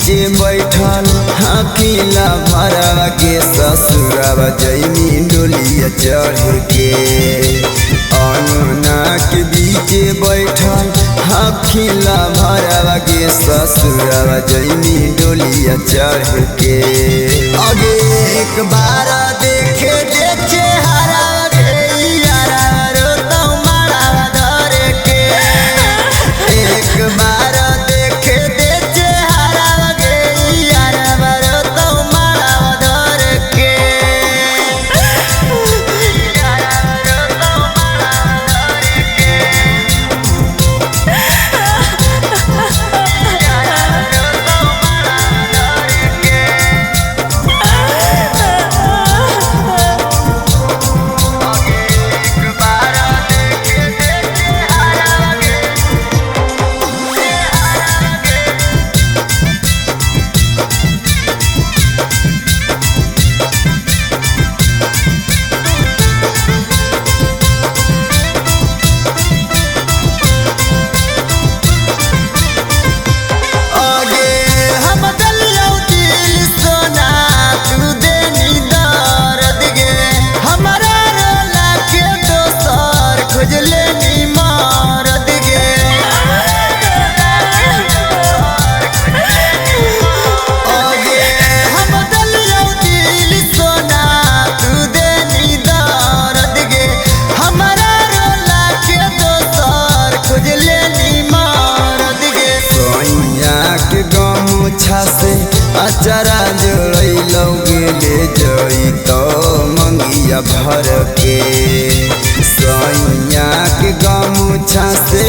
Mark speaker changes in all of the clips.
Speaker 1: बीचे बैठल हकीला भरवा के ससुरवा जैमी डोलिया चढ़ के। अंगना के बीचे बैठल हकीला भरवा के ससुरवा जैमी डोलिया चढ़ के। आगे एक बार देखे दे चेहरा से अचारा जोड़े जई तो मंगिया भर के। सैया के गमुछा से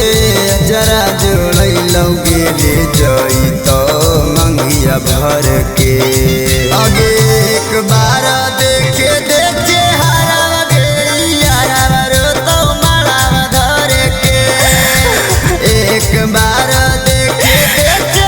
Speaker 1: अचारा जोड़े जई तो मंगिया भर के। आगे एक बार देखे दे चेहरा तो माला धर के। एक बार देखे दे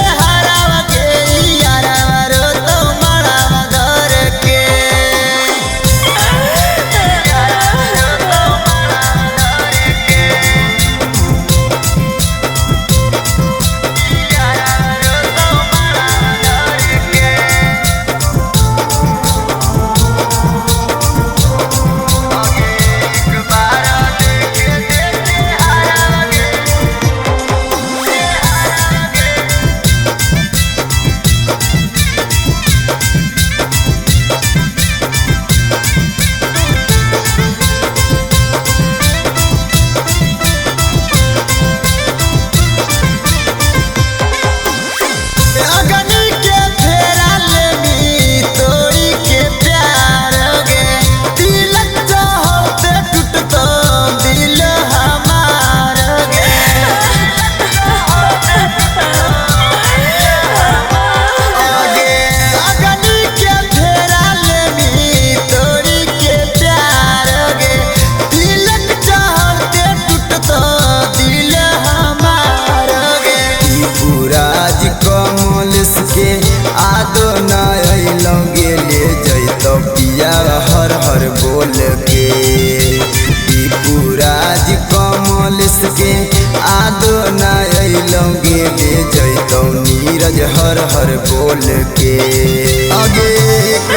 Speaker 1: हर हर बोल के। दीपुराज कमलेश के आदो नगे ले जैतौ नीरज हर हर बोल के। आगे एक